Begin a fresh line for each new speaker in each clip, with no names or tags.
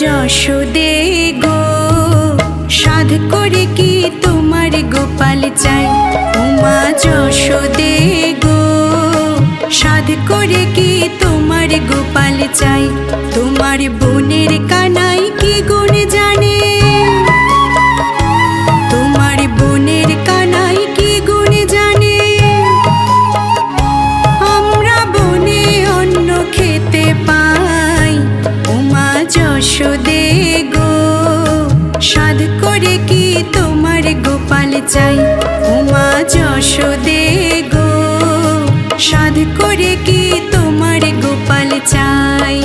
যশোদে গো সাধ করে কি তোমার গোপাল চাই। উমা যশোদে গো সাধ করে কি তোমার গোপাল চাই। তোমার বোনের কানাই কি গুণ জানে, তোমার বোনের কানাই কি গুণ জানে। আমরা বনে অন্ন খেতে পাই। উমা যশোদে গো সাধ করে কি তোমার গোপাল চাই। উমা যশোদে গো সাধ করে কি তোমার গোপাল চাই।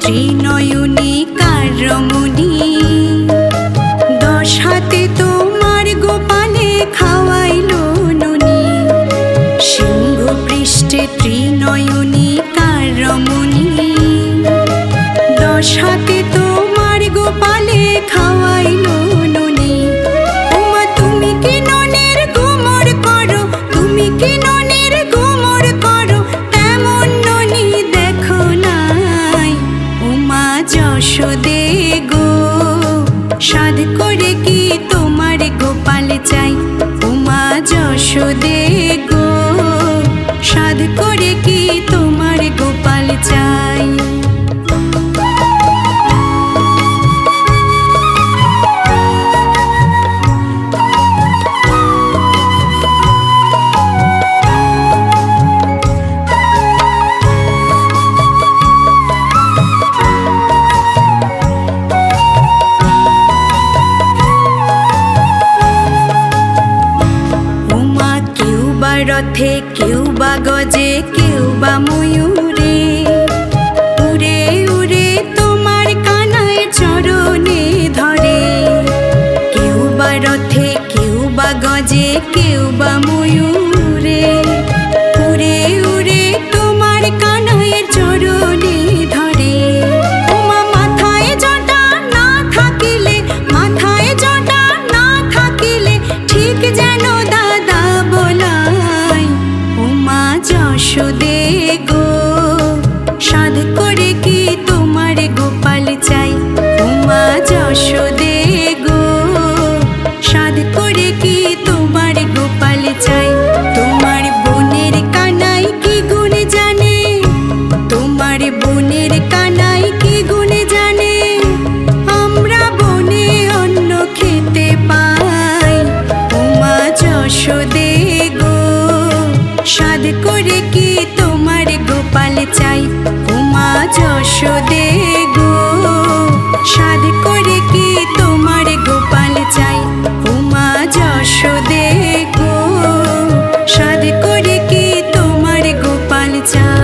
ত্রিনয়নী কার রমণী, 10 হাতে তোমার গোপালে খাওয়াইলো নুনি। সিংহ পৃষ্ঠে ত্রিনয়নী কার রমণী, 10 হাতে তোমার গোপালে খাওয়াইলো নুনি। ওমা তুমি কি ননের গোমর করো, তুমি কি ননের গোমর করো, তেমন ননি দেখো নাই। উমা যশোদে গো সাধ করে কি তোমার গোপাল চাই। উমা যশোদে গো সাধ করে কি তোমার গোপাল চাই। রথে কেউ বা গজে কেউ বা ময়ূরে, উড়ে উড়ে তোমার কানায় চরণে ধরে। কেউ বা রথে কেউ বা গজে কেউ বা ময়ূরে, উড়ে উড়ে তোমার কানায় চরণে ধরে। ওমা মাথায় জটা না থাকিলে, মাথায় জটা না থাকিলে ঠিক যেন দাদা বলাই। উমা যশোদে গো সাধ করে কি তোমার গোপাল চাই। উমা যশোদে গো সাধ করে কি তোমার গোপাল চাই। তোমার বোনের কানাই কি গুণ জানে, তোমার বোনের কানাই কি গুণ জানে। আমরা বনে অন্ন খেতে পাই। উমা যশোদে গো সাধ করে কি তোমার গোপাল চাই। উমা যশোদে গো সাধ করে কি তোমার গোপাল চাই। উমা যশোদে গো সাধ করে কি তোমার গোপাল চাই।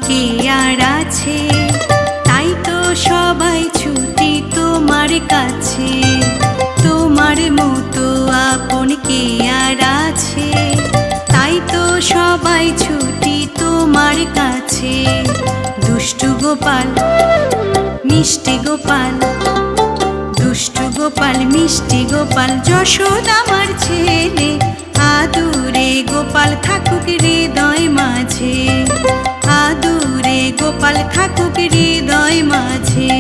কে আর আছে, তাই তো সবাই ছুটি তোমার কাছে। তোমার মতো আপন কে আর আছে, তাই তো সবাই ছুটি তোমার কাছে। দুষ্টু গোপাল মিষ্টি গোপাল, দুষ্টু গোপাল মিষ্টি গোপাল যশোদামার ছেলে, আদুরে গোপাল থাকুক হৃদয় মাঝে, আদুরে গোপাল থাকুক হৃদয় মাঝে।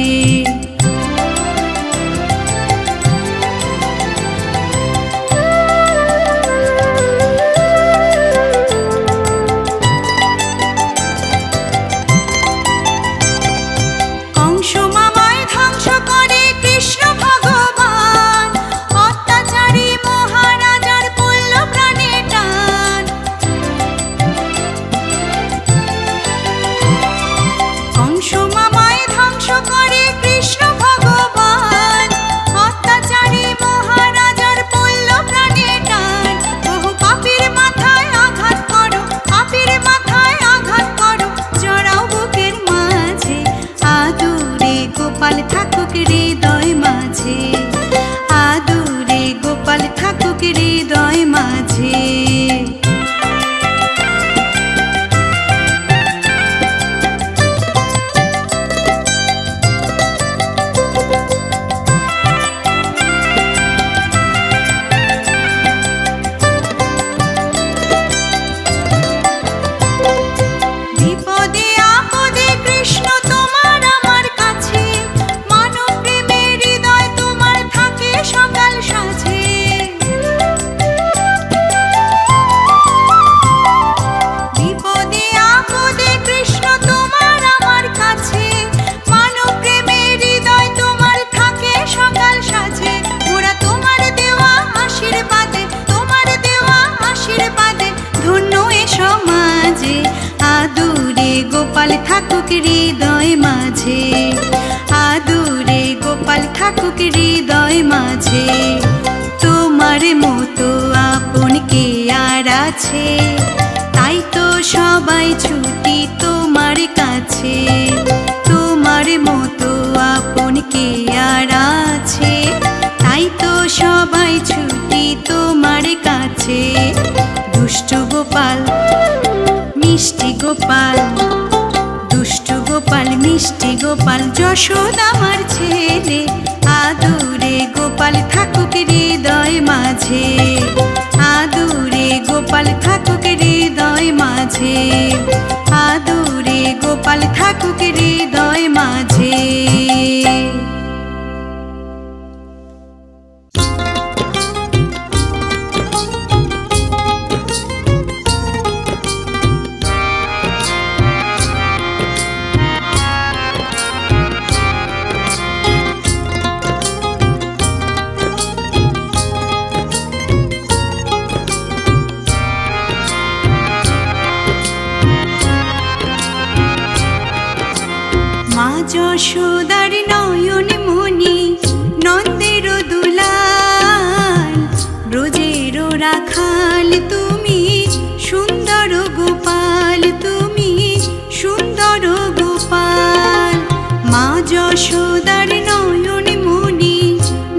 গোপাল থাকুক হৃদয় মাঝে, আদুরে গোপাল থাকুক হৃদয় মাঝে। তোমার মতো আপন কে আর আছে, তাই তো সবাই ছুটি তোমার কাছে। তোমার মতো আপন কে আর আছে, তাই তো সবাই ছুটি তোমার কাছে। দুষ্টু গোপাল মিষ্টি গোপাল, দুষ্টু গোপাল মিষ্টি গোপাল যশোদামার ছেলে, আদুরে গোপাল থাকুক হৃদয় মাঝে, আদুরে গোপাল থাকুক হৃদয় মাঝে, আদুরে গোপাল থাকুক হৃদয় মাঝে। যশোদার নয়ন মনি নন্দের দুলাল, ব্রজের রাখাল তুমি সুন্দর গোপাল, তুমি সুন্দর গোপাল। মা যশোদার নয়ন মনি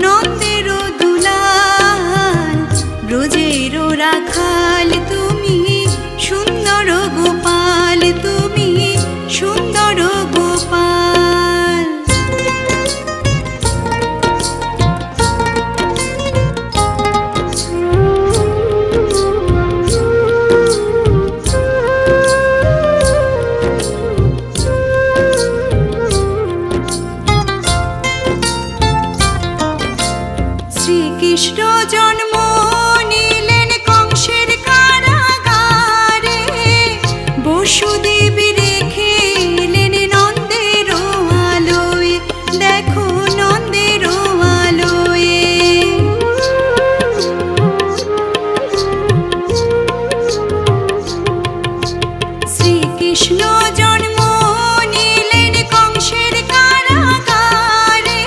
নন্দের দুলাল, ব্রজের রাখাল তুমি সুন্দর গোপাল, তুমি সুন্দর গোপাল। শ্রীকৃষ্ণ জন্ম নিলেন কংসের কারাগারে, বসুদেব রেখে এলেন নন্দের আলোয়, দেখো নন্দের আলোয়। শ্রীকৃষ্ণ জন্ম নিলেন কংসের কারাগারে,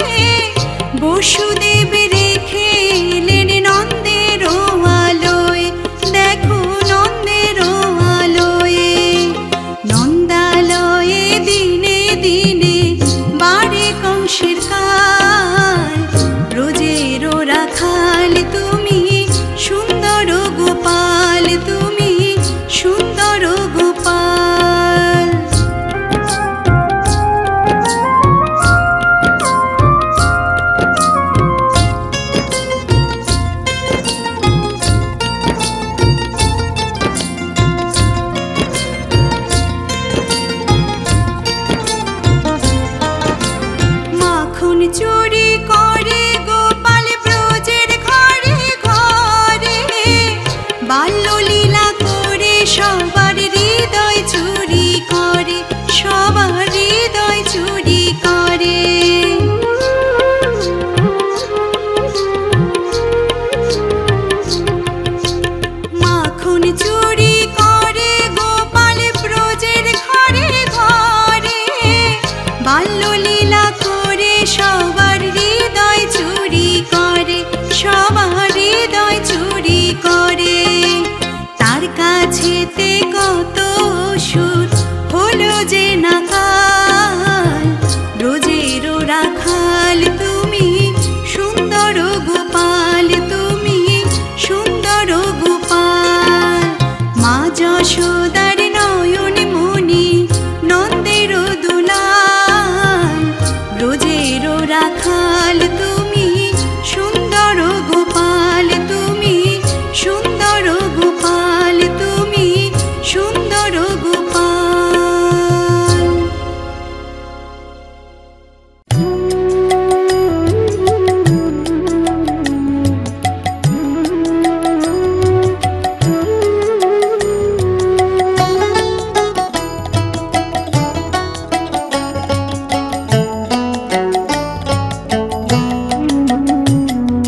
বসুদেব রেখে এলেন নন্দের আলোয়, দেখো নন্দের আলোয়। নন্দালয়ে দিনে দিনে বাড়ে কংসের কাল, ব্রজের রাখাল তুমি সুন্দর গোপাল, তুমি সুন্দর গোপাল। চুরি করে গোপাল ব্রজের ঘরে ঘরে, বাল্যলীলা করে সবার হৃদয় চুরি করে, সবার হৃদয় চুরি করে। মাখন চুরি করে গোপাল ব্রজের ঘরে ঘরে, বাল্যলীলা করে সবার হৃদয় চুরি করে, সবার হৃদয় চুরি করে। তার কাছেতে কত ওষুধ হলো যে নাকাল, ব্রজেরও রাখাল তুমি সুন্দর গোপাল, তুমি সুন্দর গোপাল। মা যশোদার নয়ন মণি নন্দের দুলাল, ব্রজেরও রাখাল তুমি সুন্দর গোপাল, তুমি সুন্দর গোপাল, তুমি সুন্দর গোপাল।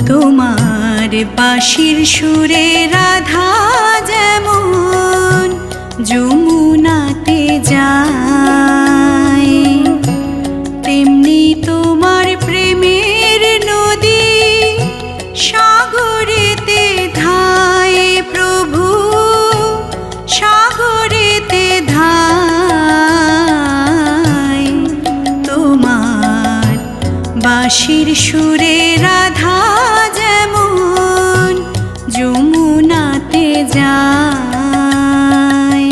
তোমার বাঁশির সুরে রাধা যেমন যমুনাতে যায়, তেমনি তোমার প্রেমের নদী সাগরেতে ধায় প্রভু, সাগরেতে ধায়। তোমার বাঁশির সুরে রাধা যেমন যমুনাতে যায়।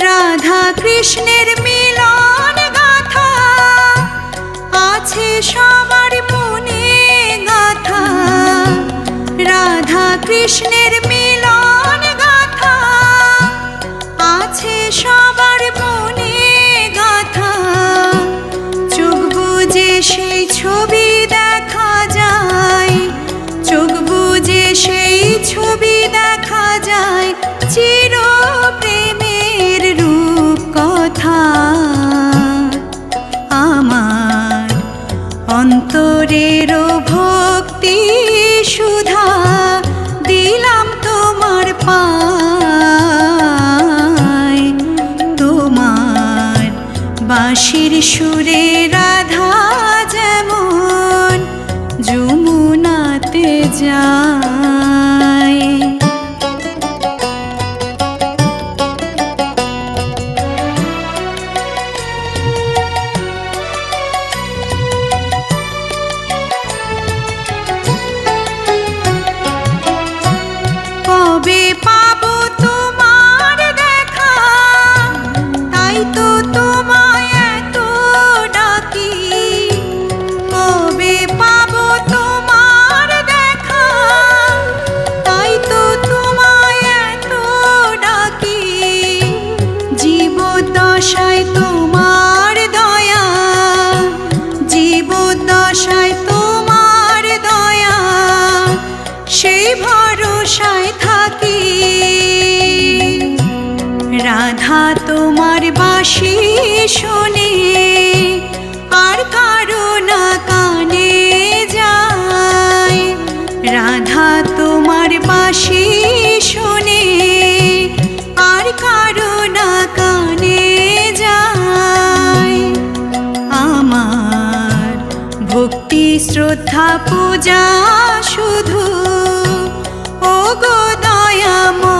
রাধা কৃষ্ণের মিলন গাথা আছে সবার মনে গাথা, রাধা কৃষ্ণের মিলন গাথা আছে সবার মনে গাথা। চোখ বুজে সেই ছবি দেখা যায়, চোখ বুজে সেই ছবি দেখা যায়, চির প্রেমের রূপ কথা। আমার অন্তরের ভক্তি সুধা দিলাম তোমার পায়, তোমার বাঁশির সুরে রাধা যেমন যমুনাতে যায়। কবে পাবো তোমার দেখা, তাই তো তোমায় এত ডাকি। কবে পাবো তোমার দেখা, তাই তো তোমায় এত ডাকি। জীবদ্দশায় তোমার দয়া, জীবদ্দশায় তোমার দয়া, সেই ভরসায় থাকি। রাধা তোমার বাঁশি শোনে আর কারো না কানে যায়, রাধা তোমার বাঁশি শোনে আর কারো না কানে যায়। আমার ভক্তি শ্রদ্ধা পূজা শুধু ওগো দয়াময়,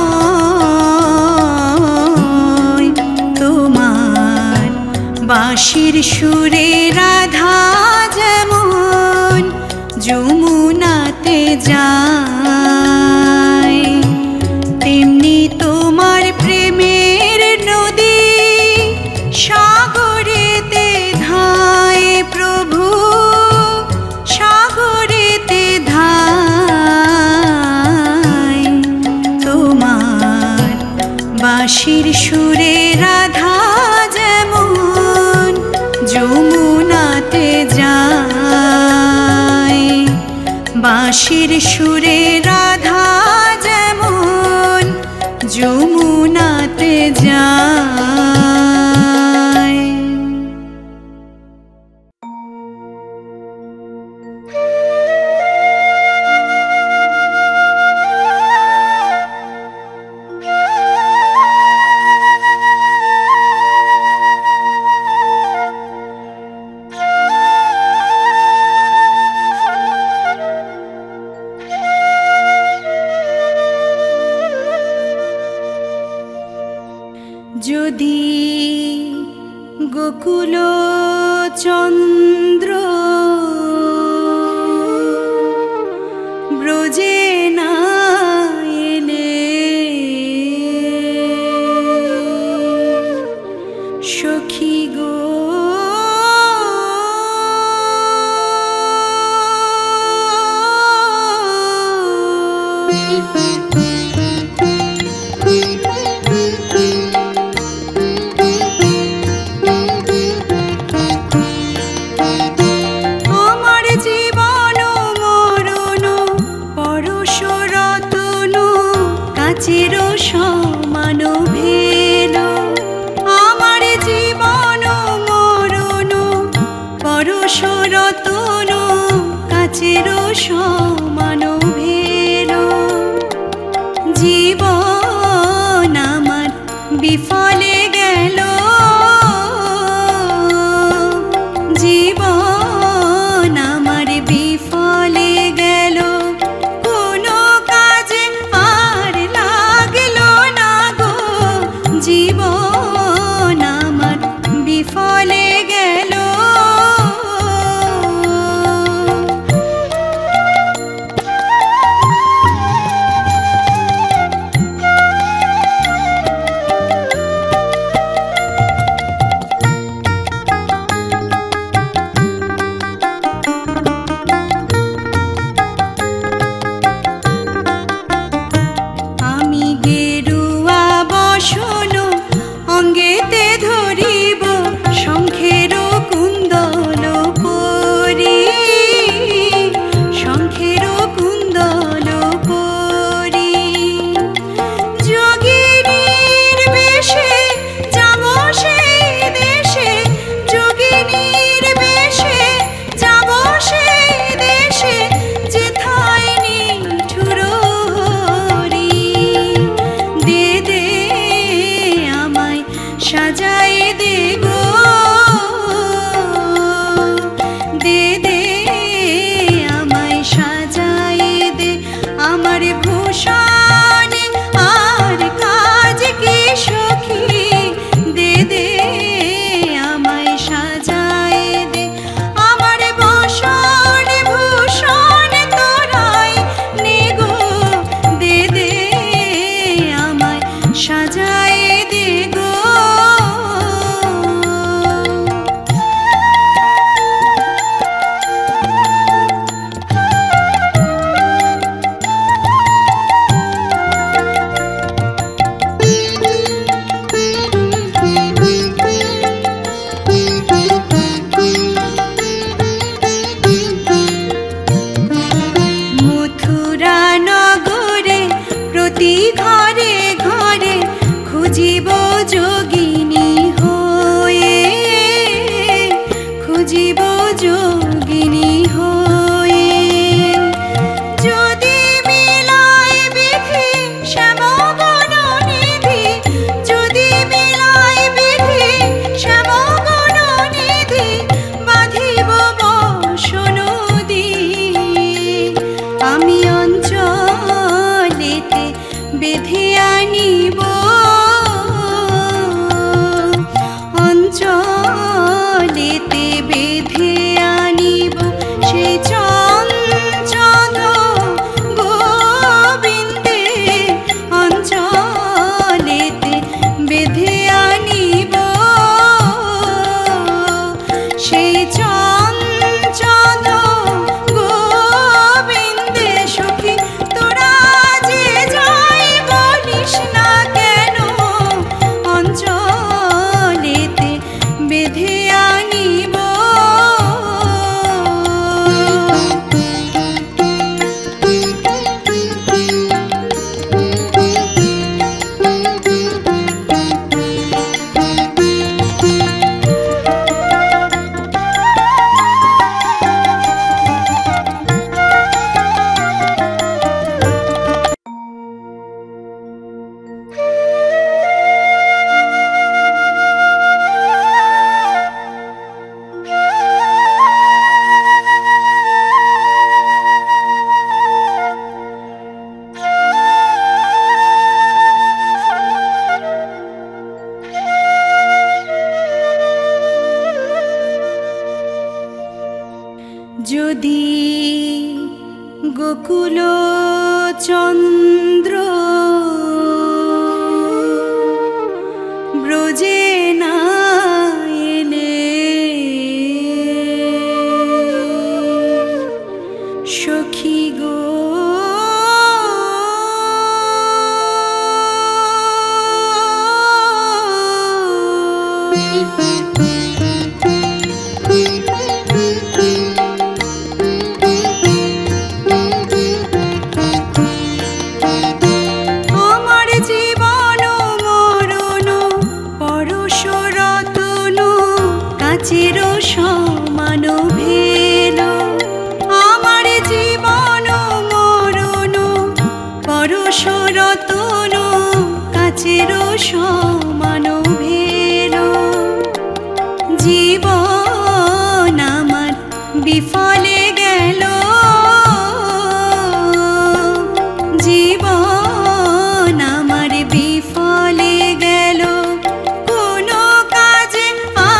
তোমার বাঁশির সুরে রাধা যেমন যমুনাতে যায়, তেমনি তোমার প্রেমের নদী সুরে রাধা যেমন যমুনাতে যায়। যদি গোকুল চন্দ্র ব্রজে না এলে, সখী গো সমান ভেল, আমার জীবন মরণ পরশ রতন কাচের সমান ভেল। জীবন আমার বিফলে গেল, জীবন আমার বিফলে গেল, কোনো কাজে আর লাগলো না গো, জীবন আমার বিফলে গেল। অঙ্গেতে ধরিব শঙ্খের কুন্দল পরি, শঙ্খের কুন্দল পরি। যোগিনীর বেশে যাব সেই দেশে, যোগিনীর বেশে যাব সেই দেশে, যেথায় নিঠুর হরি। দে দে আমায় সাজায় দে গো, দে দে আমায় সাজায় দে, আমার ভূষণ আর কাজ কি সখী, দে দে আমায় সাজায় দে, আমার বসন ভূষণ তোরাই নে গো, দে দে আমায় সাজায় দে গো। যদি গোকুল চন্দ্র ব্রজে না এলে, সখী গো সমান ভেল, আমার জীবন মরণ পরশ রতন কাচের সমান ভেল। জীবন আমার বিফলে গেল, জীবন আমার বিফলে গেল, কোনো কাজে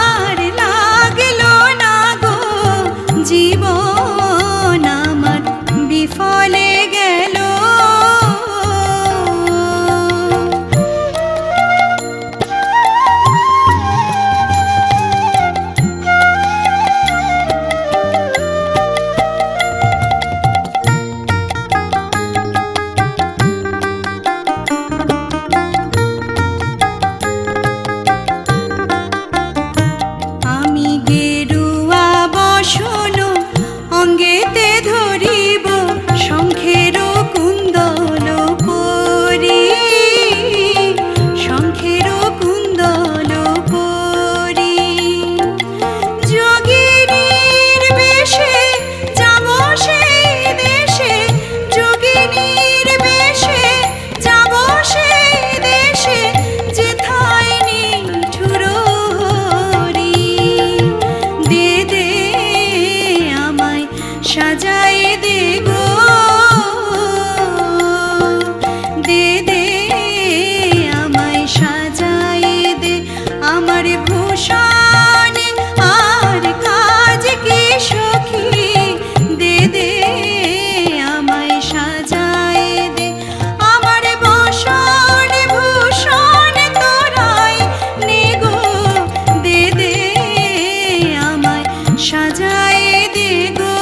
আর লাগল না গো, জীবন আমার বিফলে গেল। অঙ্গেতে ধরিব শঙ্খের কুন্দল পরি, শঙ্খের কুন্দল পরি, যোগিনীর বেশে যাব সেই দেশে, যোগিনীর বেশে যাব সেই দেশে, যেথায় নিঠুর হরি। দে দে আমায় সাজায় দে গো, দে দে আমায় সাজায় দে, আমার ভূষণ আর কাজ কি সখী, দে দে আমায় সাজায় দে, আমার বসন ভূষণ তোরাই নে গো, দে দে আমায় সাজায় দে গো।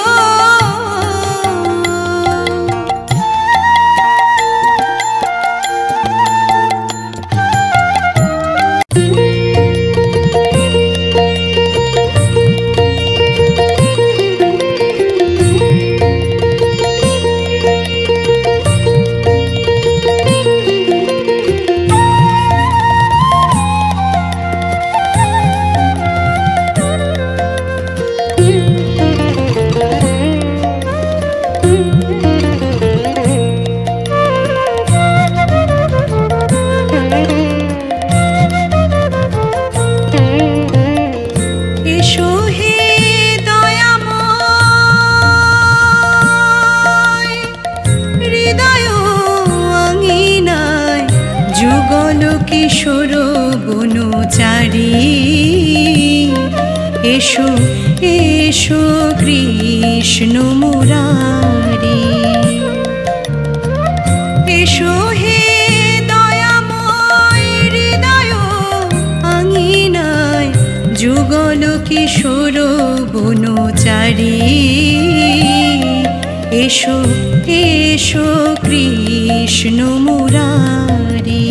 যুগল কিশোর বনচারী, এসো এসো কৃষ্ণ মুরারি, এসো হে দয়াময় হৃদয় আঙিনায়, যুগল কিশোর বনচারী, এসো এসো কৃষ্ণ মুরারি।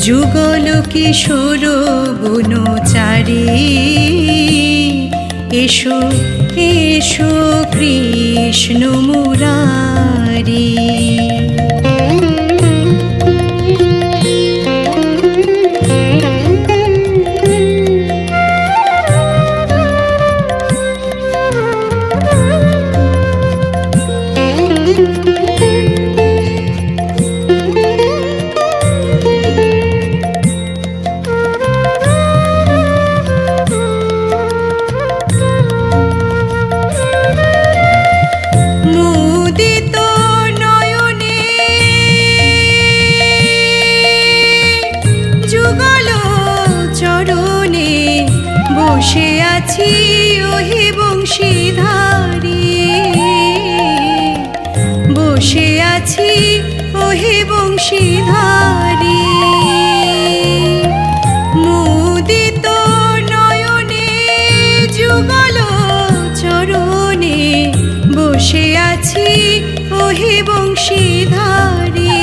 যুগল কিশোর বনচারী এসো এসো কৃষ্ণ মুরারি। বসে আছি ওহে বংশীধারী, বসে আছি ওহে বংশীধারী। মুদিত নয়নে যুগল চরণে বসে আছি ওহে বংশীধারী,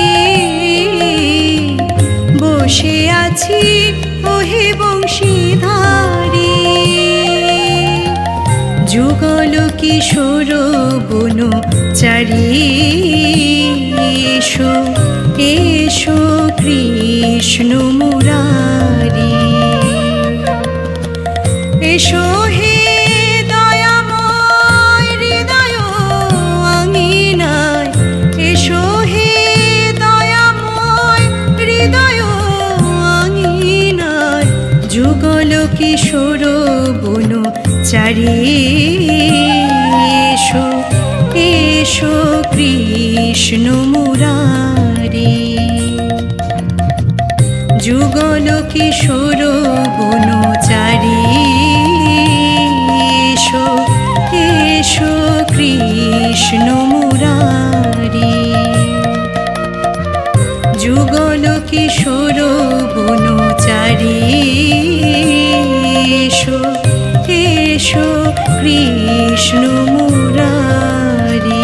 বসে আছি ওহে বংশীধারী। যুগল কিশোর বনচারী এসো এসো কৃষ্ণ মুরারি। এসো হে দয়াময় হৃদয় আঙিনায়, এসো হে দয়াময় হৃদয় আঙিনায়। যুগল কিশোর বনচারী এসো এসো কৃষ্ণ মুরারি। যুগল কিশোর বনচারী এসো এসো কৃষ্ণ মুরারি। যুগল কিশোর বনচারী এসো এসো কৃষ্ণ মুরারি।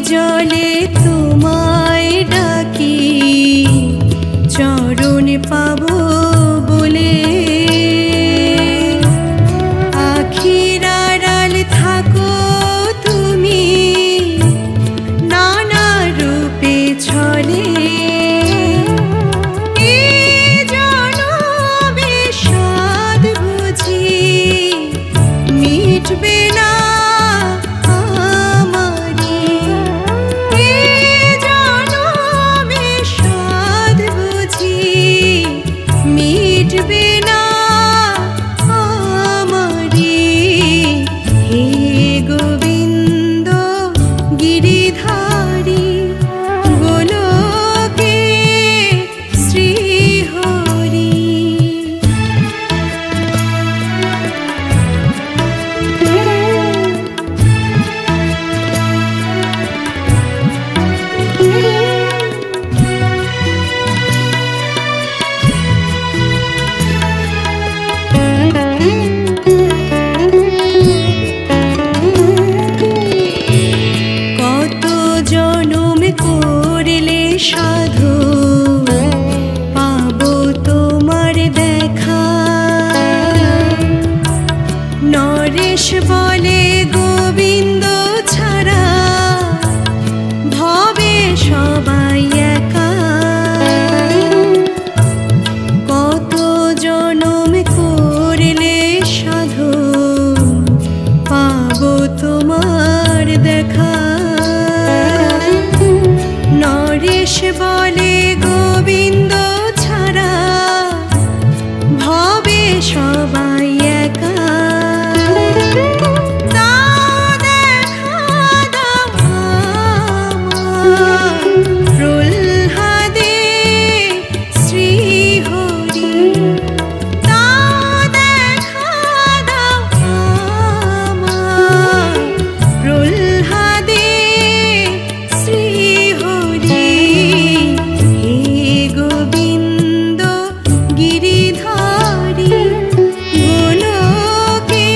জলে তোমায় ডাকি চরণ পাবো বলে আখির আড়াল থাকো তুমি নানা রূপে ছলে মিটবে না আমারি এ জনমে সাধ বুঝি মিটবে না আমারি হে গোবিন্দ গিরিধারী গোলকে শ্রীহরি করলে সাধু পাবো তোমার দেখা নরেশ বলে গোবিন্দ ছাড়া ভবে সবাই একা কত জনম করলে সাধু পাবো তোমার দেখা নরেশ বলে গোবিন্দ ছাড়া ভবে সবাই একা তাও দেখা দাও আমায় প্রহ্লাদে শ্রীহরি তাও দেখা দাও আমায় প্রহ্লাদে শ্রীহরি হে গোবিন্দ গিরিধারী গোলকে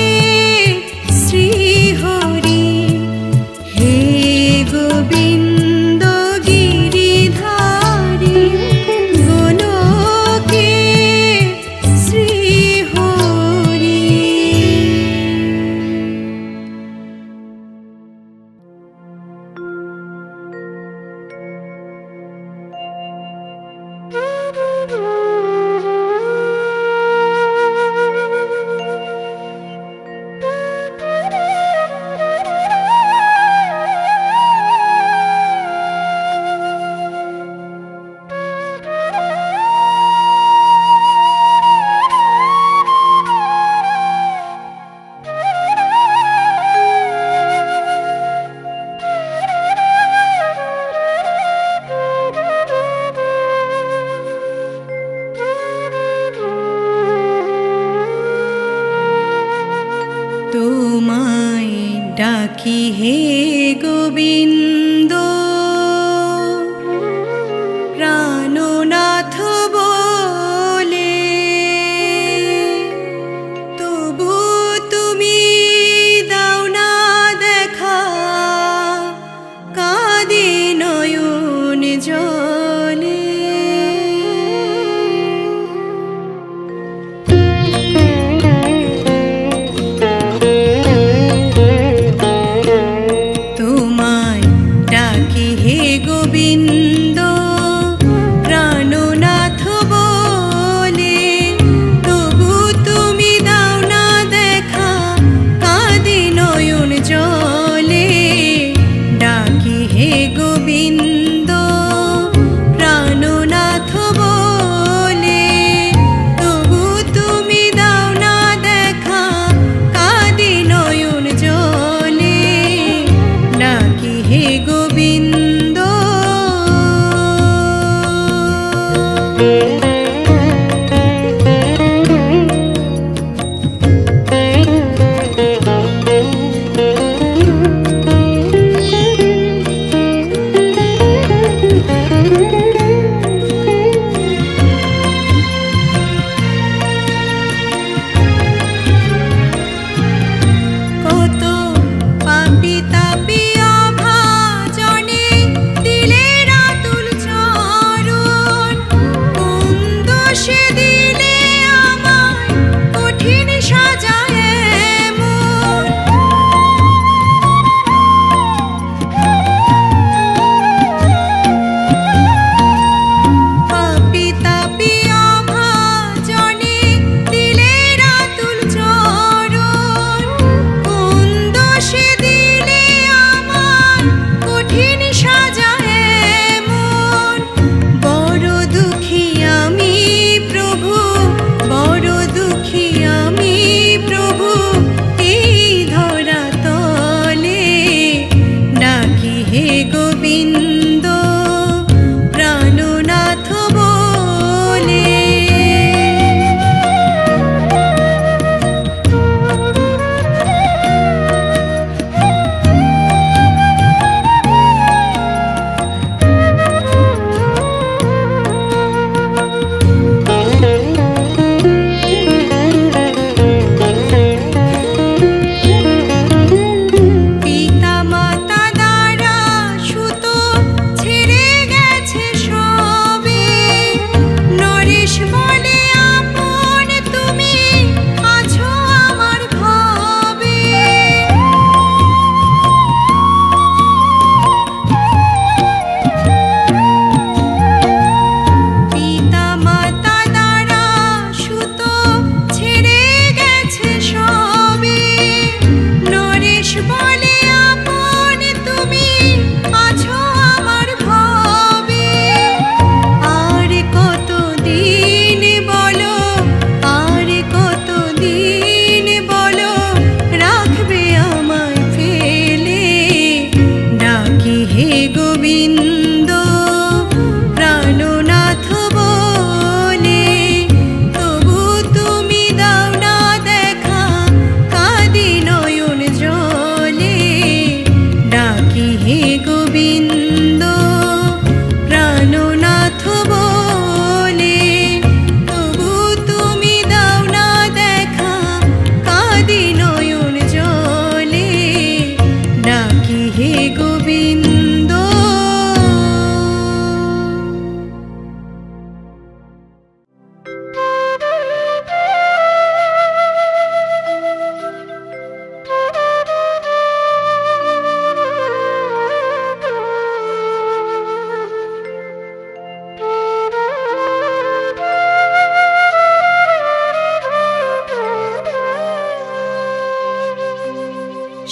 শ্রীহরি হে গোবিন্দ গিরিধারী গোলকে শ্রীহরি তোমায় ডাকি হে গোবিন্দ প্রাণনাথ বলে তবু তুমি দাও না দেখা কাঁদে নয়ন জলে তোমায়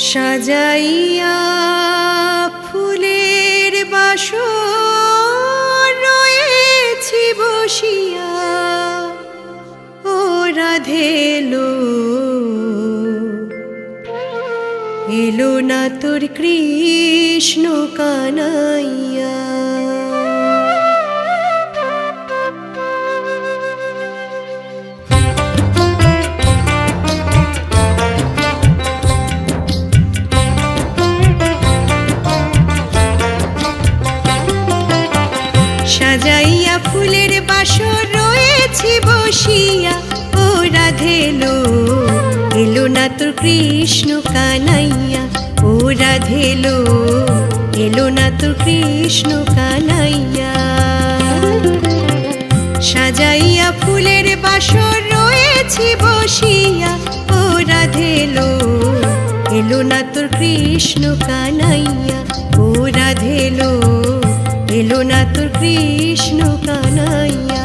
সাজাইয়া ফুলের বাসর রয়েছি বসিয়া, ও রাধেলো এলো না তোর কৃষ্ণ কানাইয়া। সাজাইয়া ফুলের বাসর রয়েছি বসিয়া, ও রাধেলো এলো না তোর কৃষ্ণ কানাইয়া, ও রাধেলো এলো না তোর কৃষ্ণ কানাইয়া। সাজাইয়া ফুলের বাসর রয়েছি বসিয়া, ও রাধেলো এলো না তোর কৃষ্ণ কানাইয়া, ও রাধেলো এলো না তোর কৃষ্ণ কানাইয়া।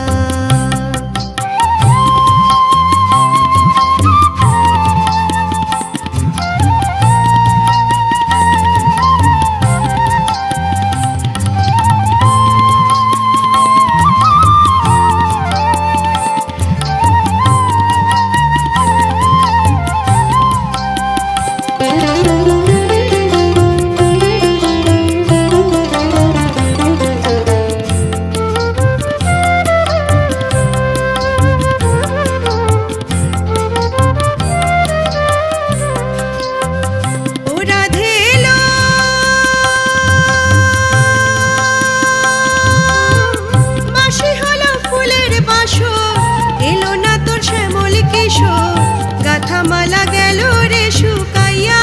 মালা গেল রে শুকাইয়া,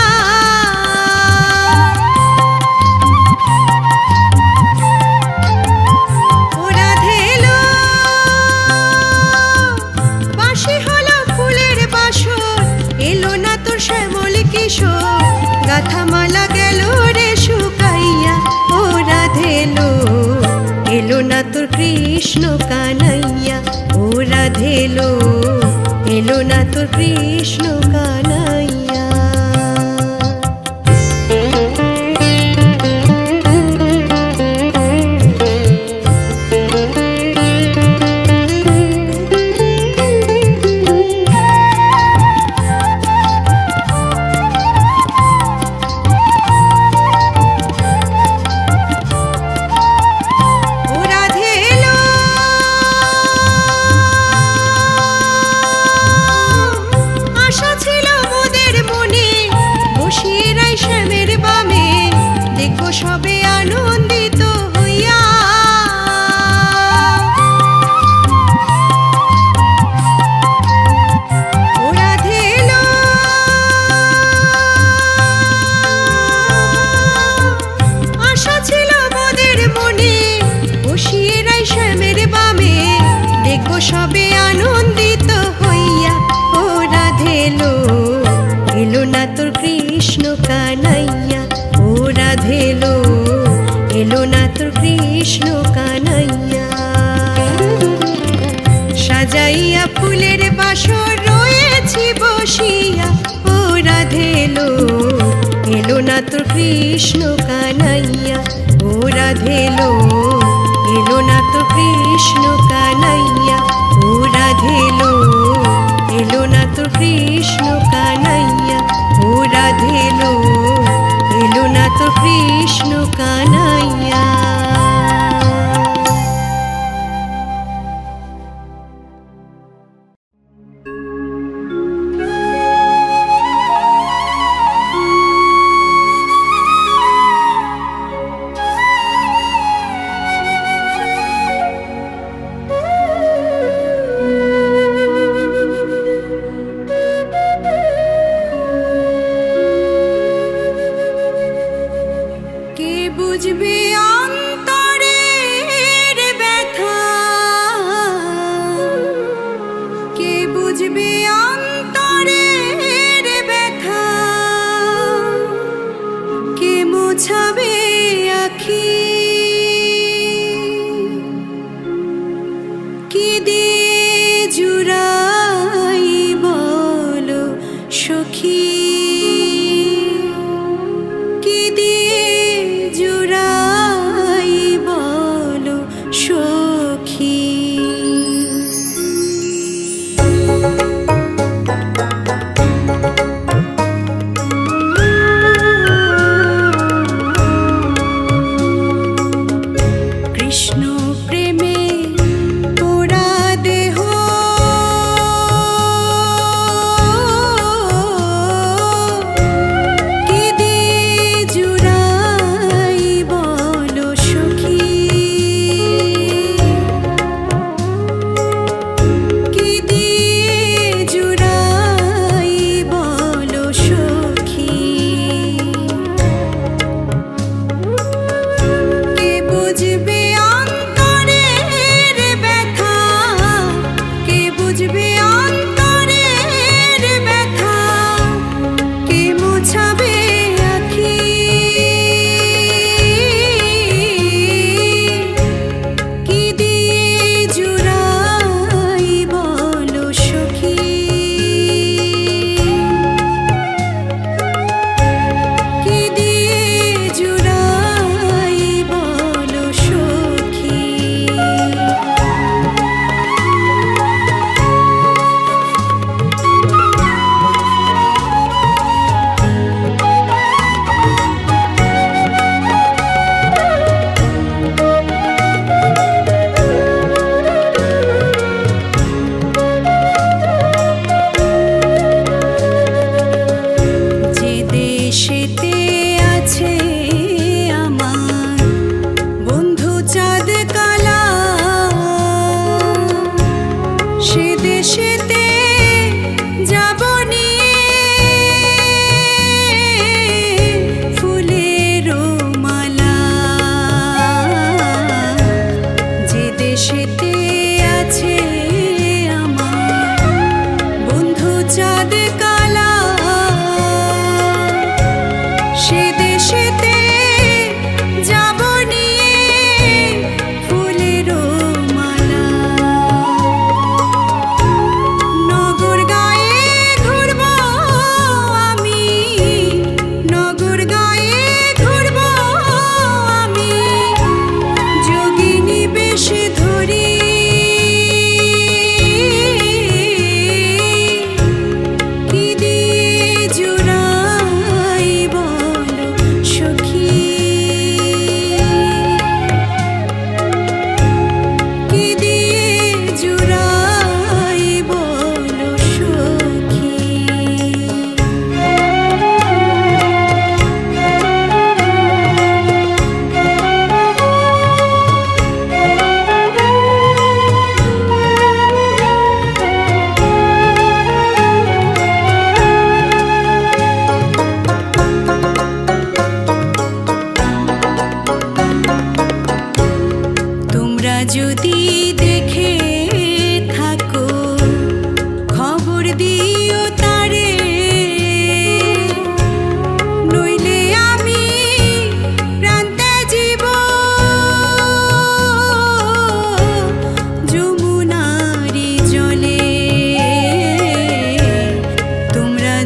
ও রাধেলো বাঁশি হলো ফুলের বাসর, এলো না তোর শ্যামল কিশোর, গাথা মালা গেল রে শুকাইয়া, ও রাধেলো এলো না তোর কৃষ্ণ কানাইয়া, ও রাধেলো এলো না তোর কৃষ্ণ কানাইয়া। সবে আনন্দিত হইয়া, ও রাধেলো আশা ছিল মোদের মনে, বসিয়ে রাই শ্যামের বামে, দেখবো সবে আনন্দিত হইয়া, ও রাধেলো এলো না তোর কৃষ্ণ কানাইয়া, ও রাধেলো এলো না তোর কৃষ্ণ কানাইয়া। সাজাইয়া ফুলের বাসর রয়েছি বসিয়া, ও রাধেলো এলো না তোর কৃষ্ণ কানাইয়া, ও রাধেলো এলো না তোর কৃষ্ণ কানাইয়া, ও রাধেলো এলো না তোর কৃষ্ণ কানাইয়া, ও রাধেলো এলো না তোর কৃষ্ণ কানাইয়া। বুঝবে অন্তরের ব্যথা, কে বুঝবে অন্তরের ব্যথা, কে মোছাবে আখি, কি দিয়ে জুড়াই বলো সখী।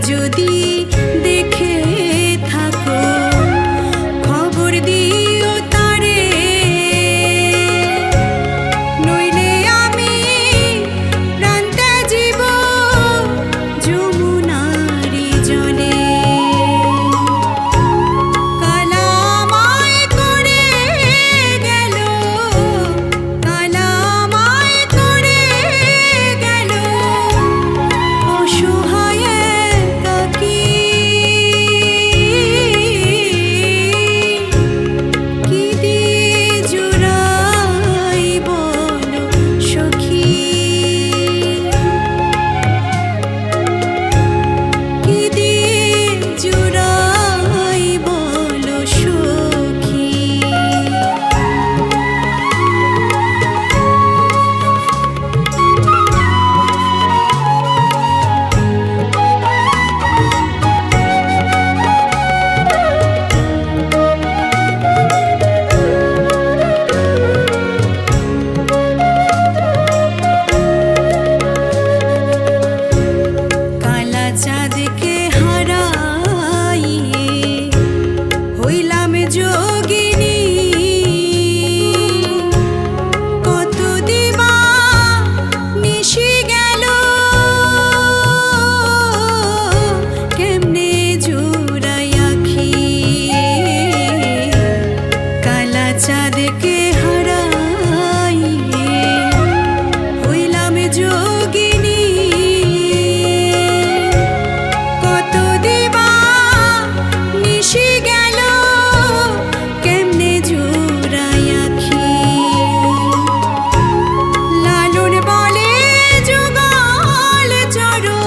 যদি দেখে থাকো খবর দিও তারে, নইলে আমি প্রাণ ত্যাজিব যমুনারি জলে। কালামায় করে গেল, কালামায় করে গেল অসহায় একাকী। কি দিয়ে জুড়াই বলো সখী, কি দিয়ে জুড়াই বলো সখী। কালা চাঁদকে হারাইয়ে হইলাম যোগিনী, কত দিবা নিশি গেল কেমনে জুড়াই আখি। কালা চাঁদকে হারাইয়ে হইলাম যোগিনী, কত দিবা নিশি গেল কেমনে জুড়াই আখি। লালন বলে যুগল চরো,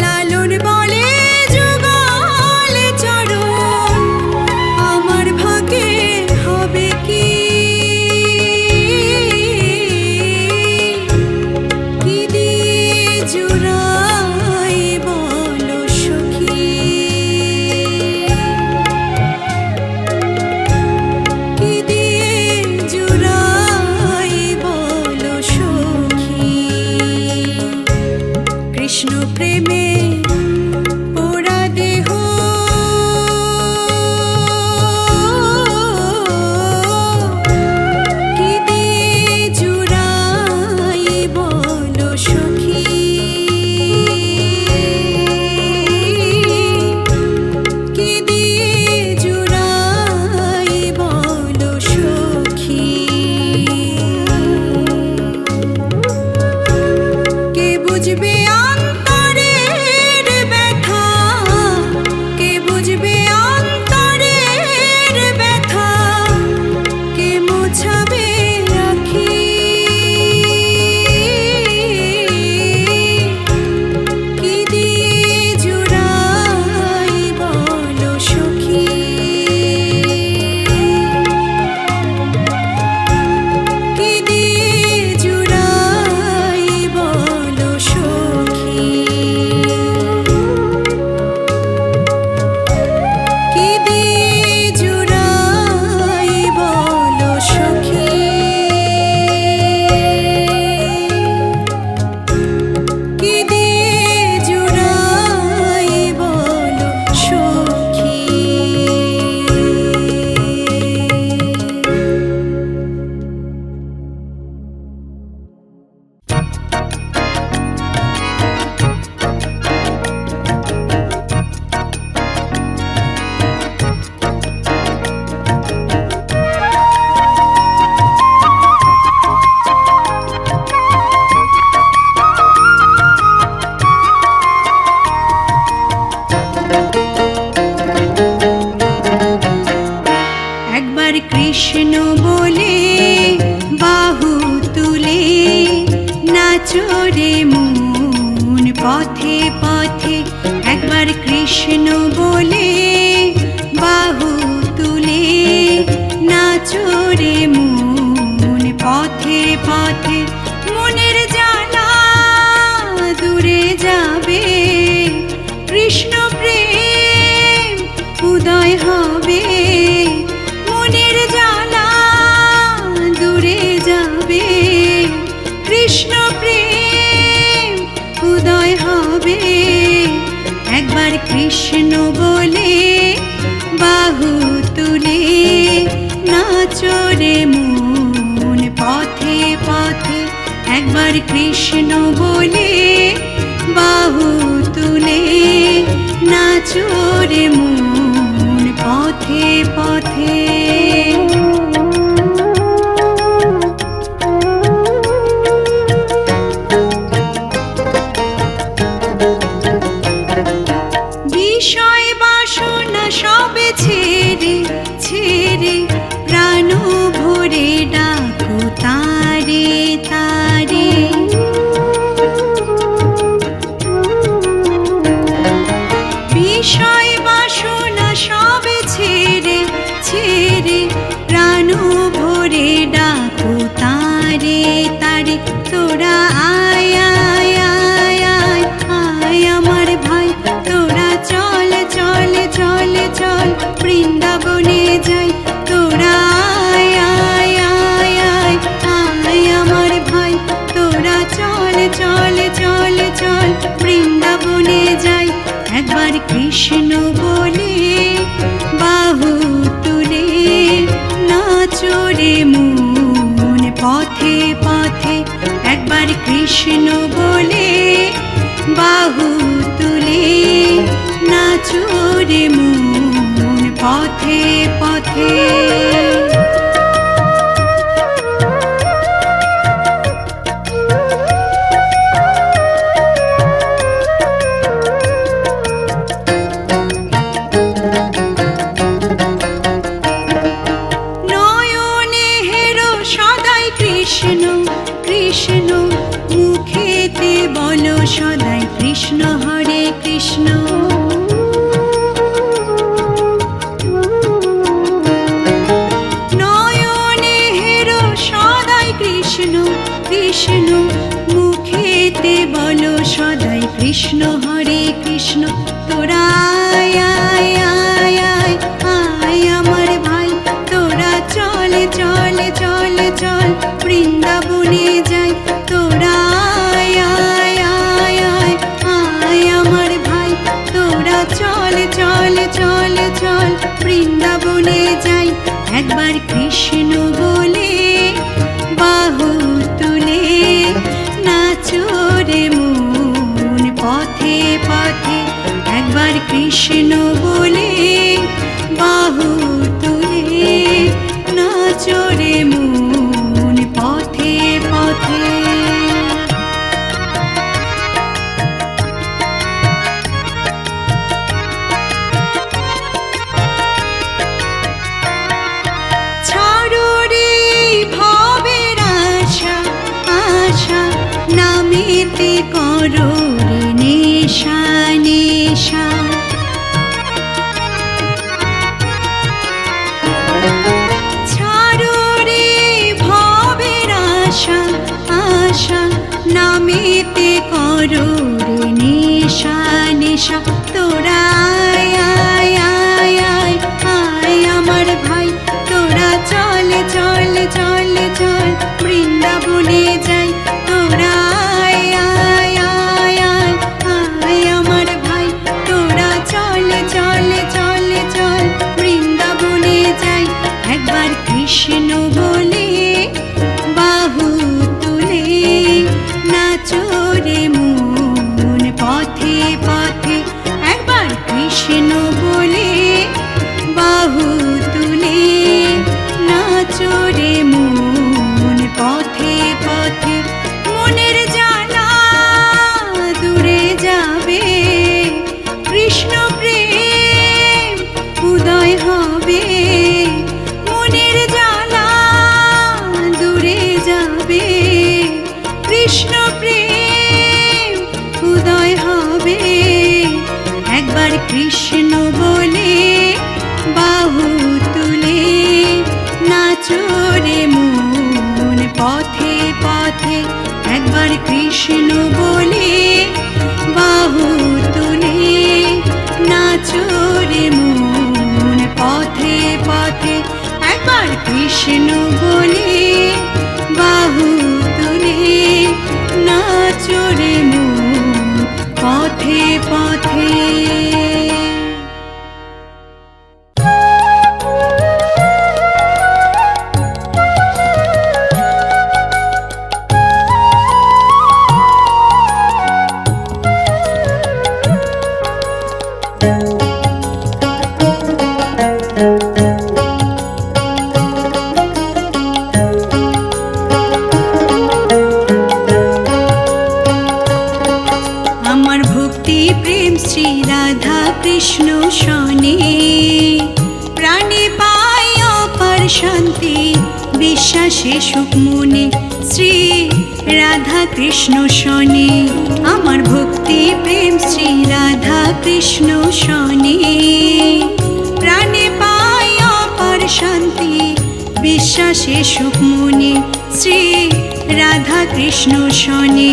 লালন বলে যুগল চরো, আমার ভাগে হবে কি। কি দিয়ে জুড়াই বলো সখী, কি দিয়ে জুড়াই বলো সখী। কৃষ্ণ প্রেমে পোড়া দেহ, কি দিয়ে জুড়াই বলো সখী। কি দিয়ে জুড়াই বলো সখী। কে বুঝবে অন্তরের ব্যথা, কে বুঝবে অন্তরের ব্যথা, কে মোছাবে আখি। কি দিয়ে জুড়াই বলো সখী। কি দিয়ে জুড়াই বলো সখী। কি দিয়ে জুড়াই বলো সখী। কি দিয়ে জুড়াই বলো সখী। একবার কৃষ্ণ বলে বাহু তুলে নাচো রে মন পথে পথে। একবার কৃষ্ণ বলে বাহু তুলে নাচো রে মন পথে পথে। মনের জ্বালা দূরে যাবে, কৃষ্ণ প্রেম উদয় হবে। মনের জ্বালা দূরে যাবে, কৃষ্ণ প্রেম উদয় হবে। কৃষ্ণ বলে বাহু তুলে নাচো রে মন পথে পথে। একবার কৃষ্ণ বলে বাহু তুলে নাচো রে মন পথে পথে। বিষয় বাসনা সবে ছেড়ে ছেড়ে প্রাণ ভরে ডাকো তারে তারে। বিষয় বাসনা সবে ছেড়ে ছেড়ে প্রাণ ভরে ডাকো তারে তারে। তোরা আয় আয় আয় আয় আয় আমার ভাই, তোরা চল চল চল চল বৃন্দাবনে যাই। তোরা আয় আয় আয় আয় আয় আমার ভাই, তোরা চল চল চল চল বৃন্দাবনে যাই। একবার কৃষ্ণ বলে বাহু তুলে নাচো রে মন পথে পথে। একবার কৃষ্ণ বলে বাহু তুলে নাচো রে মন পথে পথে। নয়নে হেরো সদাই কৃষ্ণ কৃষ্ণ, মুখেতে বলো সদাই কৃষ্ণ হরে কৃষ্ণ। নয়নে হেরো সদাই কৃষ্ণ কৃষ্ণ, মুখেতে বলো সদাই কৃষ্ণ হরে কৃষ্ণ। তোরা আয় আয় আয় আয় আয় আমার ভাই, তোরা চল চল চল চল বৃন্দাবনে যাই। তোরা আয় আয় আয় আয় আয় আমার ভাই, তোরা চল চল চল চল বৃন্দাবনে যাই। একবার কৃষ্ণ বলে বাহু তুলে নাচো রে মন পথে পথে। একবার কৃষ্ণ বলে বাহু তুলে নাচো রে মন পথে পথে। ছাড়ো রে ভবের আশা আশা, নামেতে করো রে নেশা নেশা। ছাড়ো রে ভবের আশা আশা, নামেতে করো রে নেশা নেশা। তোরা আয় আয় আয় আয় আয় আমার ভাই, তোরা চল চল চল চল বৃন্দাবনে যাই। তোরা আয় আয় আয় আয় আয় আমার ভাই, তোরা চল চল চল চল বৃন্দাবনে যাই। একবার কৃষ্ণ বলে বাহু তুলে নাচো রে মন পথে পথে। একবার কৃষ্ণ বলে বাহু তুলে নাচো রে মন পথে পথে। মনের জ্বালা দূরে যাবে, কৃষ্ণ প্রেম উদয় হবে। মনের জ্বালা দূরে যাবে, কৃষ্ণ প্রেম উদয় হবে। একবার কৃষ্ণ বলে বাহু তুলে নাচো রে মন পথে পথে। একবার কৃষ্ণ বলে বাহু তুলে নাচো রে মন পথে পথে। একবার কৃষ্ণ বলে বাহু তুলে নাচো রে মন পথে পথে। কৃষ্ণ শনে প্রাণে পাই অপার শান্তি বিশ্বাসে সুখ মনে শ্রী রাধা কৃষ্ণ শনে আমার ভক্তি প্রেম শ্রী রাধা কৃষ্ণ শনে প্রাণে পাই অপার শান্তি বিশ্বাসে সুখ মনে শ্রী রাধা কৃষ্ণ শনে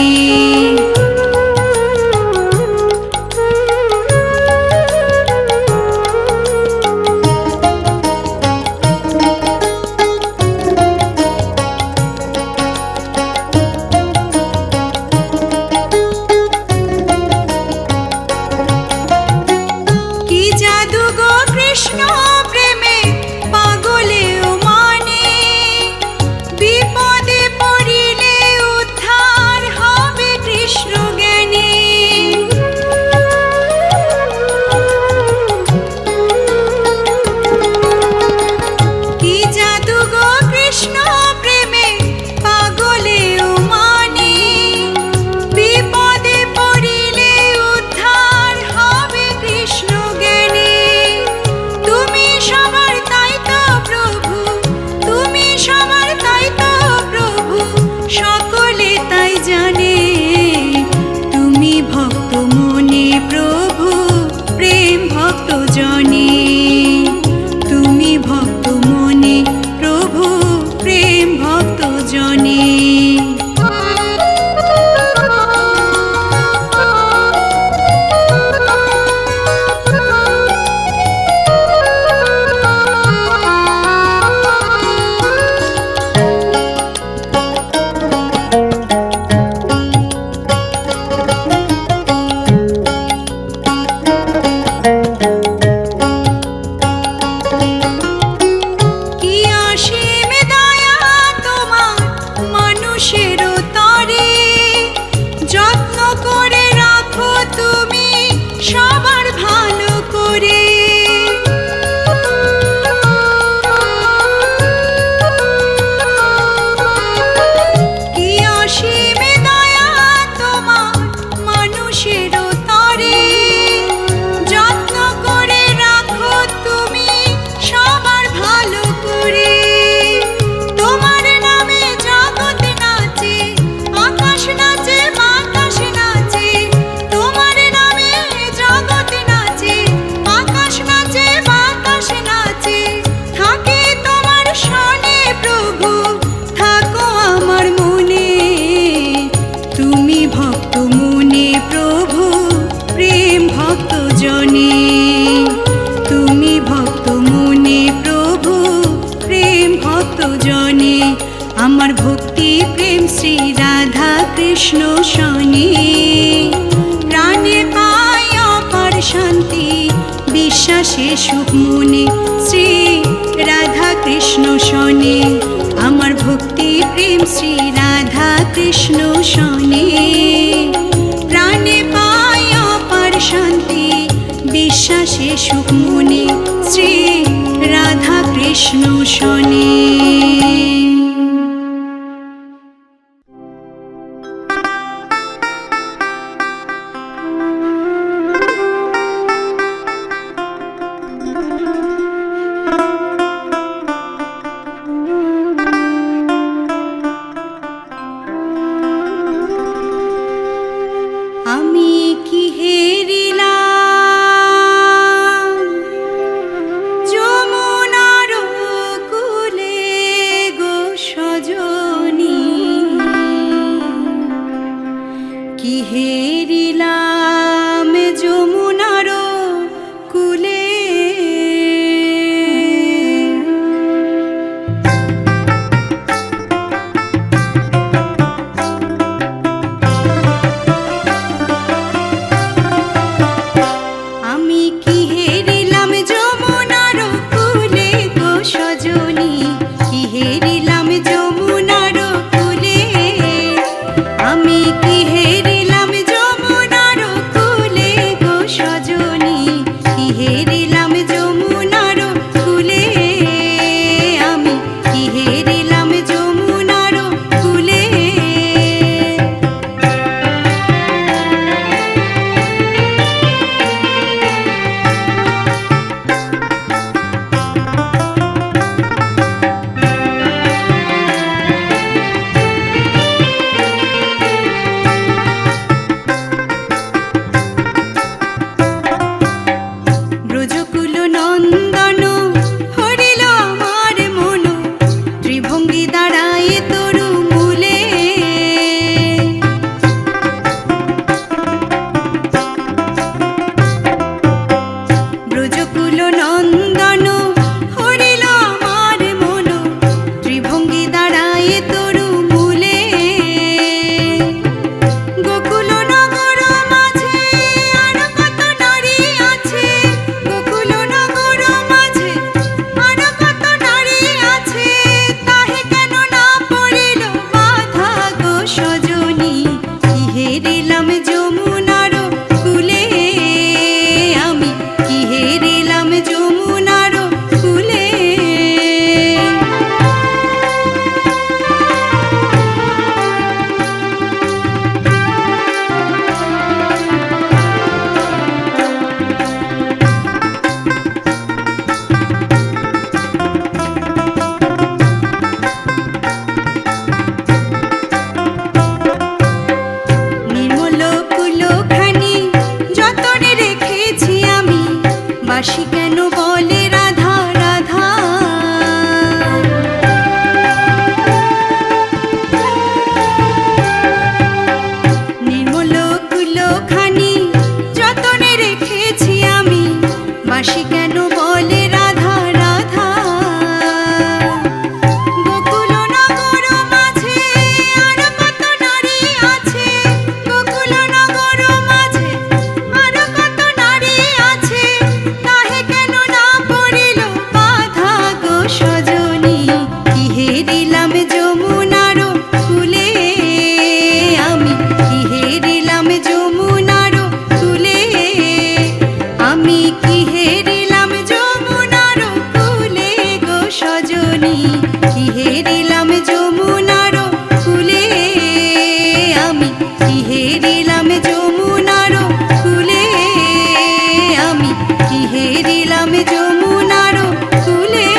আমার ভক্তি প্রেম শ্রী রাধা কৃষ্ণ শনে প্রাণে পাই অপার শান্তি বিশ্বাসে সুখ মনে শ্রী রাধা কৃষ্ণ শনে আমার ভক্তি প্রেম শ্রী রাধা কৃষ্ণ শনে প্রাণে পাই অপার শান্তি বিশ্বাসে সুখ মনে শ্রী রাধা কৃষ্ণ শনে। বাঁশি কেন বলে রাধা রাধা। নির্মল কুলোখানি যতনে রেখেছি আমি, বাঁশি কেন বলে রাধা রাধা। গোকুল নগর মাঝে আর কত নারী আছে, গোকুল নগর মাঝে আর কত নারী আছে, তাহে কেন না পড়িল বাধা গো সজনী। কি হেরিলাম যমুনার কূলে আমি, কি হেরিলাম যমুনার কূলে আমি, কি হেরিলাম যমুনার কূলে গো সজনী। কি হেরিলাম যমুনার কূলে আমি, কি হেরিলাম যমুনার কূলে আমি, কি হেরিলাম যমুনার কূলে।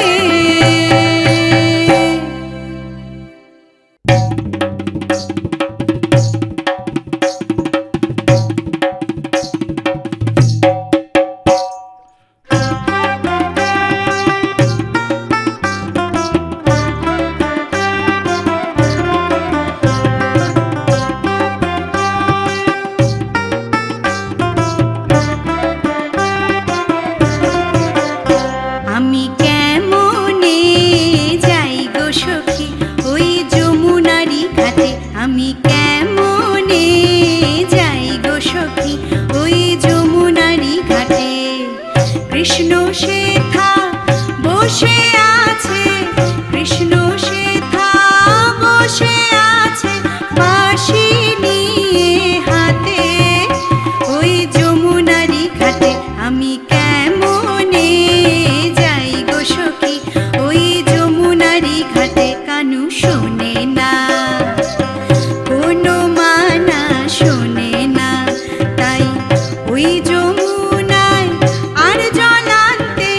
আমি কেমনে যাই গো সখী ওই যমুনারি ঘাটে, আমি কেমনে যাই গো সখী ওই যমুনারি ঘাটে। কৃষ্ণ সেথা বসে আছে, কৃষ্ণ সেথা বসে আছে, বাঁশি নিয়ে হাতে ওই যমুনারি ঘাটে। আমি কেমনে যাই গো সখী ওই যমুনারি ঘাটে। কানু শোনে না, কোনো মানা শোনে না, তাই ওই যমুনায় আর জলান্তে,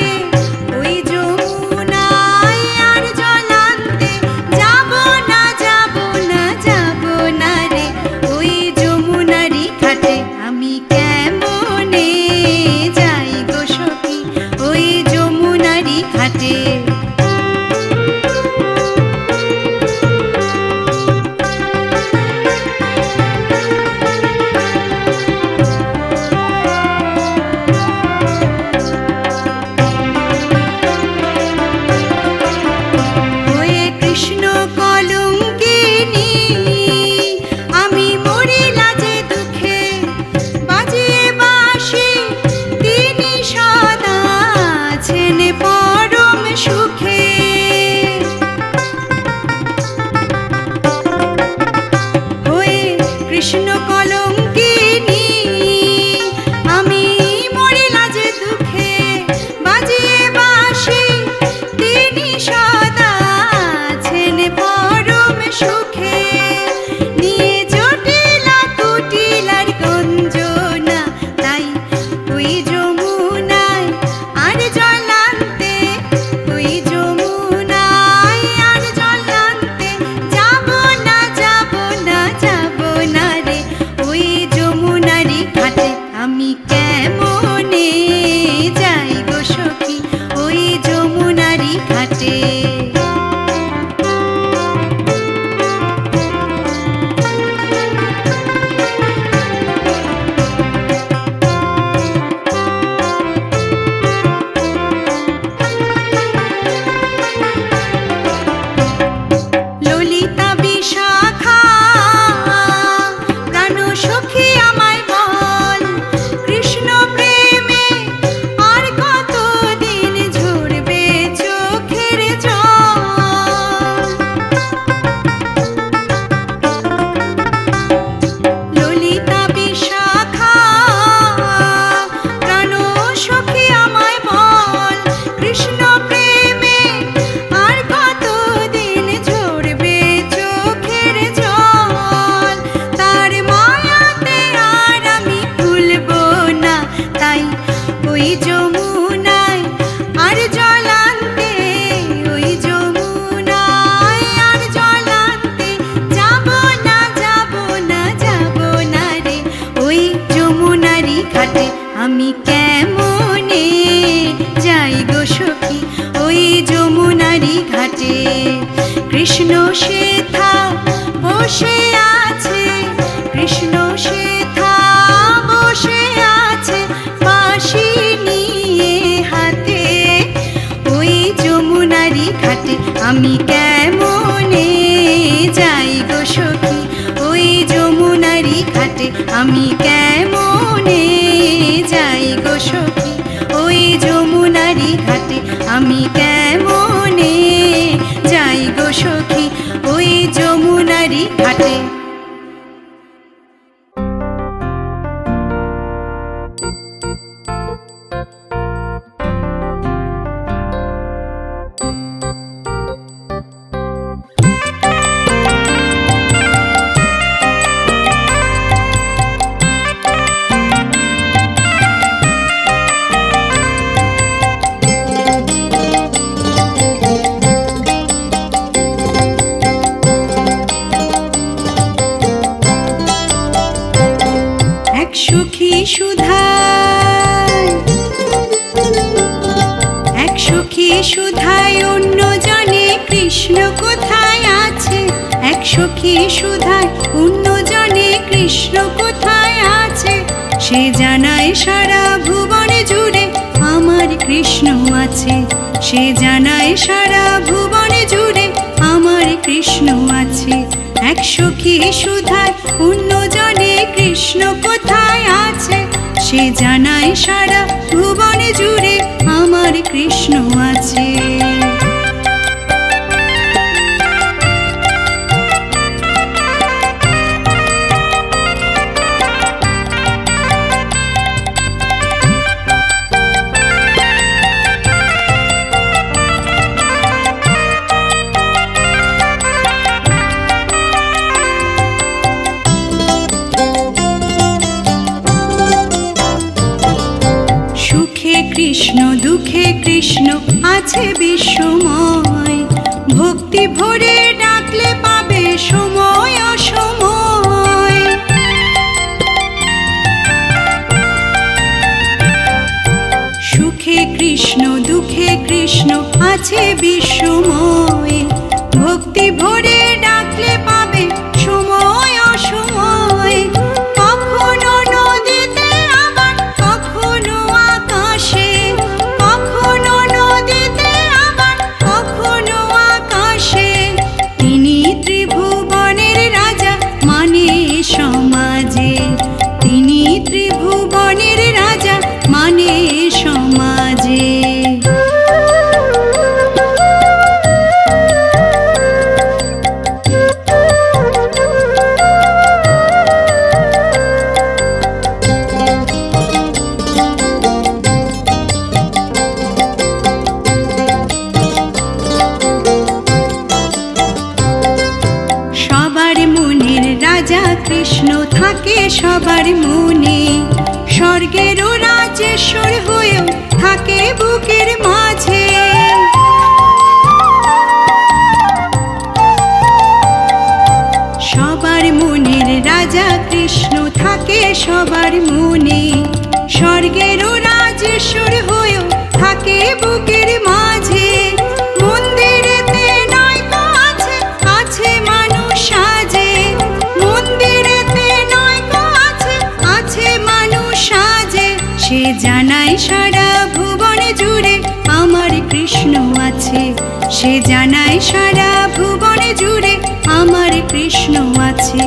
ওই যমুনায় আর জলান্তে যাব না, যাব না, যাব না রে ওই যমুনারি ঘাটে। আমি কেমনে যাই গো সখী ওই যমুনারি ঘাটে। ওয়ে কৃষ্ণ কলঙ্কিনী আমি মরিলা যে দুঃখে, বাজিয়ে বাঁশি তিনি সদা আছেন পরম সুখে। ওয়ে কৃষ্ণ কলঙ্কিনী আমি মরিলা যে দুঃখে, বাজিয়ে বাঁশি তিনি সদা আছেন পরম সুখে। নিয়ে জটিলা কুটিলার গঞ্জনা, তাই ওই যমুনায় আর জলান্তে, ওই যমুনায় আর জলান্তে যাব না, যাব না, যাব না রে ওই যমুনারি ঘাটে। আমি কেমনে যাই গো সখী ওই যমুনারি ঘাটে। ললিতা বিশাখা প্রাণ সখী আমায় বল, কৃষ্ণ প্রেমে আর কতদিন ঝরবে চোখের জল। ললিতা বিশাখা প্রাণ সখী আমায় বল, কৃষ্ণ প্রেমে আর কতদিন ঝরবে চোখের জল। তার মায়াতে আর আমি ভুলব না, তাই ওই যমুনায় আর জলান্তে, ওই যমুনায় আর জলান্তে যাব না, যাব না, যাব না রে ওই যমুনারি ঘাটে। আমি কেমনে কৃষ্ণ সেথা বসে আছে, কৃষ্ণ সেথা বসে আছে বাঁশি নিয়ে হাতে। ওই যমুনারি ঘাটে আমি কেমনে যাই গো সখী, ওই যমুনারি ঘাটে আমি কেমনে যাই গো সখী, ওই যমুনারি ঘাটে আমি কেমনে যাই গো সখী, ওই যমুনারি ঘাটে। সুধায় অন্য জনে কৃষ্ণ কোথায় আছে, এক সখী সুধায় অন্য জনে কৃষ্ণ কোথায় আছে, সে জানায় সারা ভুবন জুড়ে আমার কৃষ্ণ আছে, সে জানায় সারা ভুবন জুড়ে আমার কৃষ্ণ আছে। এক সখী সুধায় অন্য জনে কৃষ্ণ কোথায় আছে, সে জানায় সারা ভুবন জুড়ে আমার কৃষ্ণ আছে। কৃষ্ণ দুঃখে কৃষ্ণ আছে বিশ্বময়, ভক্তি ভরে ডাকলে পাবে সময় অসময়। সুখে কৃষ্ণ দুঃখে কৃষ্ণ আছে বিশ্বময়, ভক্তি ভরে ডাকলে পাবে সময় অসময়। কখনো নদীতে আবার কখনো আকাশে, কখনো নদীতে আবার কখনো আকাশে, তিনি ত্রিভুবনের রাজা মানে সমাজে, তিনি ত্রিভুবনের রাজা মানে সমাজে। কৃষ্ণ থাকে সবার মনে, স্বর্গেরও রাজেশ্বর হয়েও থাকে বুকের মাঝে। সবার মনের রাজা কৃষ্ণ থাকে সবার মনে, স্বর্গেরও রাজেশ্বর হয়েও থাকে বুকের মাঝে। মন্দিরেতে নয়তো আছে আছে মানুষ সাজে, মন্দিরেতে নয়তো আছে আছে মানুষ সাজে, সে জানায় সারা ভুবন জুড়ে আমার কৃষ্ণ আছে, সে জানায় সারা ভুবন জুড়ে আমার কৃষ্ণ আছে।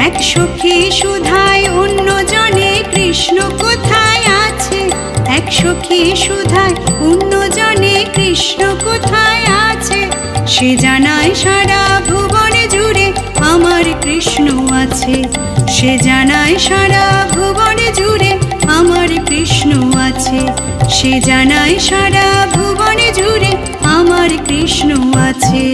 এক সখী সুধায় অন্য জনে কৃষ্ণ কোথায় আছে, এক সখী সুধায় অন্য জনে কৃষ্ণ কোথায় আছে, সে জানায় সারা ভুবন জুড়ে আমার কৃষ্ণ আছে, সে জানায় সারা ভুবন জুড়ে আমার কৃষ্ণ আছে, সে জানায় সারা ভুবন জুড়ে আমার কৃষ্ণ আছে।